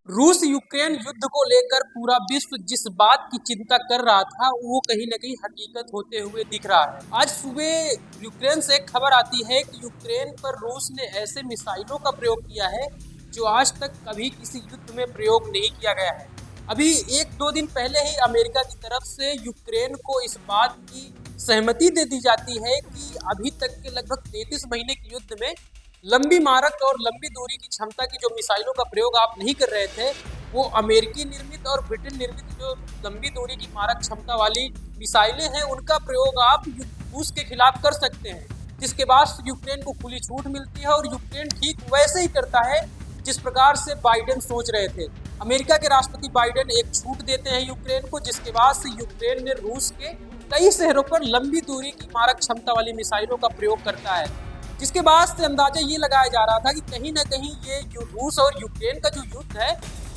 रूस यूक्रेन युद्ध को लेकर पूरा विश्व जिस बात की चिंता कर रहा था वो कहीं न कहीं हकीकत होते हुए दिख रहा है। आज सुबह यूक्रेन से एक खबर आती है कि यूक्रेन पर रूस ने ऐसे मिसाइलों का प्रयोग किया है जो आज तक कभी किसी युद्ध में प्रयोग नहीं किया गया है। अभी 1-2 दिन पहले ही अमेरिका की तरफ से यूक्रेन को इस बात की सहमति दे दी जाती है कि अभी तक के लगभग 33 महीने के युद्ध में लंबी मारक और लंबी दूरी की क्षमता की जो मिसाइलों का प्रयोग आप नहीं कर रहे थे, वो अमेरिकी निर्मित और ब्रिटेन निर्मित जो लंबी दूरी की मारक क्षमता वाली मिसाइलें हैं, उनका प्रयोग आप रूस के खिलाफ कर सकते हैं। जिसके बाद यूक्रेन को खुली छूट मिलती है और यूक्रेन ठीक वैसे ही करता है जिस प्रकार से बाइडेन सोच रहे थे। अमेरिका के राष्ट्रपति बाइडेन एक छूट देते हैं यूक्रेन को, जिसके बाद से यूक्रेन ने रूस के कई शहरों पर लंबी दूरी की मारक क्षमता वाली मिसाइलों का प्रयोग करता है। जिसके बाद से अंदाजा ये लगाया जा रहा था कि कहीं ना कहीं ये रूस और यूक्रेन का जो युद्ध है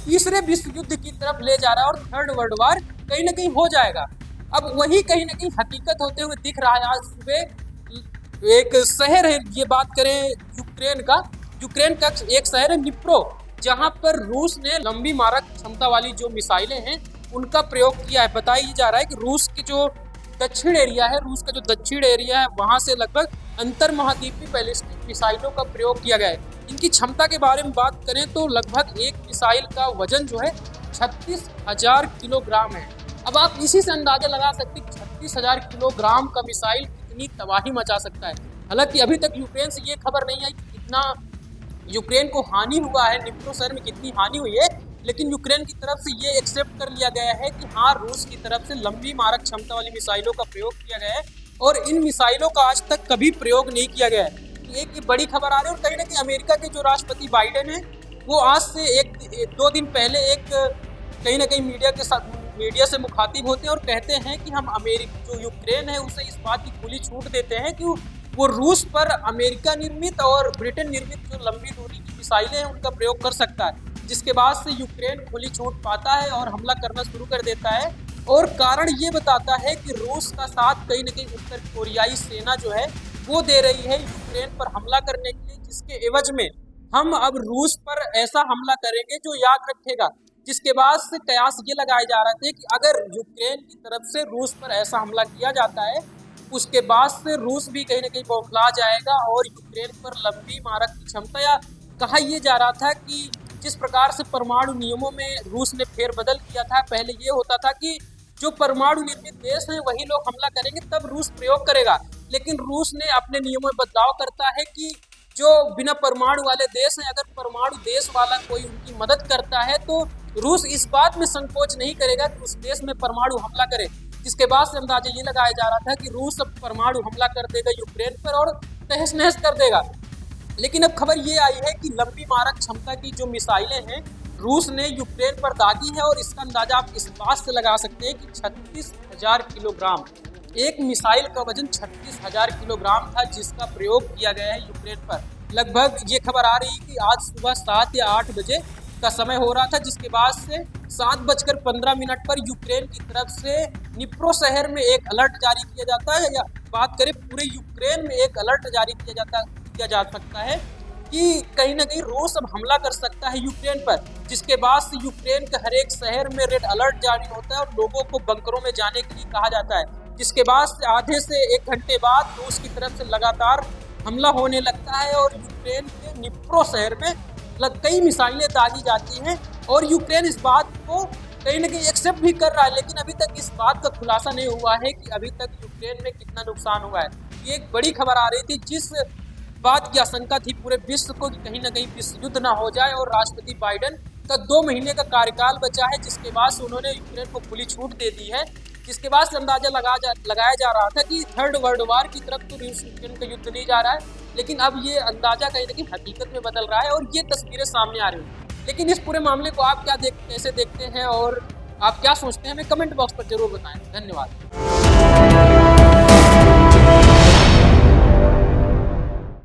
तीसरे विश्व युद्ध की तरफ ले जा रहा है और थर्ड वर्ल्ड वार कहीं ना कहीं हो जाएगा। अब वही कहीं ना कहीं हकीकत होते हुए दिख रहा है। आज सुबह एक शहर है, ये बात करें यूक्रेन का एक शहर है निप्रो, जहां पर रूस ने लंबी मारक क्षमता वाली जो मिसाइलें हैं उनका प्रयोग किया है। बताया जा रहा है कि रूस का जो दक्षिण एरिया है वहां से लगभग अंतर महाद्वीपीय बैलिस्टिक मिसाइलों का प्रयोग किया गया है। इनकी क्षमता के बारे में बात करें तो लगभग एक मिसाइल का वजन जो है 36,000 किलोग्राम है। अब आप इसी से अंदाजा लगा सकते हैं 36,000 किलोग्राम का मिसाइल कितनी तबाही मचा सकता है। हालांकि अभी तक यूक्रेन से ये खबर नहीं आई कि कितना यूक्रेन को हानि हुआ है, निप्रो शहर में कितनी हानि हुई है, लेकिन यूक्रेन की तरफ से ये एक्सेप्ट कर लिया गया है कि हाँ, रूस की तरफ से लंबी मारक क्षमता वाली मिसाइलों का प्रयोग किया गया है और इन मिसाइलों का आज तक कभी प्रयोग नहीं किया गया है। एक बड़ी खबर आ रही है और कहीं ना कहीं अमेरिका के जो राष्ट्रपति बाइडेन है वो आज से 1-2 दिन पहले कहीं ना कहीं मीडिया से मुखातिब होते हैं और कहते हैं कि हम जो यूक्रेन है उसे इस बात की खुली छूट देते हैं कि वो रूस पर अमेरिका निर्मित और ब्रिटेन निर्मित जो लंबी दूरी की मिसाइलें हैं उनका प्रयोग कर सकता है। जिसके बाद से यूक्रेन खुली छूट पाता है और हमला करना शुरू कर देता है और कारण ये बताता है कि रूस का साथ कहीं न कहीं उत्तर कोरियाई सेना जो है वो दे रही है यूक्रेन पर हमला करने के लिए, जिसके एवज में हम अब रूस पर ऐसा हमला करेंगे जो याद रखेगा। जिसके बाद से कयास ये लगाए जा रहे थे कि अगर यूक्रेन की तरफ से रूस पर ऐसा हमला किया जाता है उसके बाद से रूस भी कहीं ना कहीं बौखला जाएगा और यूक्रेन पर लंबी मारक की क्षमता, या कहा यह जा रहा था कि जिस प्रकार से परमाणु नियमों में रूस ने फेरबदल किया था, पहले ये होता था कि जो परमाणु निर्मित देश हैं वही लोग हमला करेंगे तब रूस प्रयोग करेगा, लेकिन रूस ने अपने नियमों में बदलाव करता है कि जो बिना परमाणु वाले देश हैं, अगर परमाणु देश वाला कोई उनकी मदद करता है तो रूस इस बात में संकोच नहीं करेगा कि उस देश में परमाणु हमला करे। जिसके बाद से अंदाजा ये लगाया जा रहा था कि रूस अब परमाणु हमला कर देगा यूक्रेन पर और तहस नहस कर देगा। लेकिन अब खबर ये आई है कि लंबी मारक क्षमता की जो मिसाइलें हैं रूस ने यूक्रेन पर दागी है और इसका अंदाजा आप इस बात से लगा सकते हैं कि 36,000 किलोग्राम, एक मिसाइल का वजन 36,000 किलोग्राम था जिसका प्रयोग किया गया है यूक्रेन पर। लगभग ये खबर आ रही है कि आज सुबह 7 या 8 बजे का समय हो रहा था, जिसके बाद से 7:15 पर यूक्रेन की तरफ से निप्रो शहर में एक अलर्ट जारी किया जाता है, या बात करें पूरे यूक्रेन में एक अलर्ट जारी किया जा सकता है कि कहीं ना कहीं रूस अब हमला कर सकता है यूक्रेन पर। जिसके बाद से यूक्रेन के हर एक शहर में रेड अलर्ट जारी होता है और लोगों को बंकरों में जाने के लिए कहा जाता है। जिसके बाद से आधे से 1 घंटे बाद रूस की तरफ से लगातार हमला होने लगता है और यूक्रेन के निप्रो शहर में कई मिसाइलें दागी जाती हैं और यूक्रेन इस बात को कहीं ना कहीं एक्सेप्ट भी कर रहा है, लेकिन अभी तक इस बात का खुलासा नहीं हुआ है कि अभी तक यूक्रेन में कितना नुकसान हुआ है। ये एक बड़ी खबर आ रही थी जिस बात की आशंका थी पूरे विश्व को कि कहीं ना कहीं विश्व युद्ध ना हो जाए, और राष्ट्रपति बाइडेन का 2 महीने का कार्यकाल बचा है, जिसके बाद से उन्होंने यूक्रेन को खुली छूट दे दी है। जिसके बाद से अंदाजा लगाया जा रहा था कि थर्ड वर्ल्ड वार की तरफ तो रूस यूक्रेन का युद्ध नहीं जा रहा है, लेकिन अब ये अंदाजा कहीं ना कहीं हकीकत में बदल रहा है और ये तस्वीरें सामने आ रही हैं। लेकिन इस पूरे मामले को आप कैसे देखते हैं और आप क्या सोचते हैं, हमें कमेंट बॉक्स पर जरूर बताएं। धन्यवाद।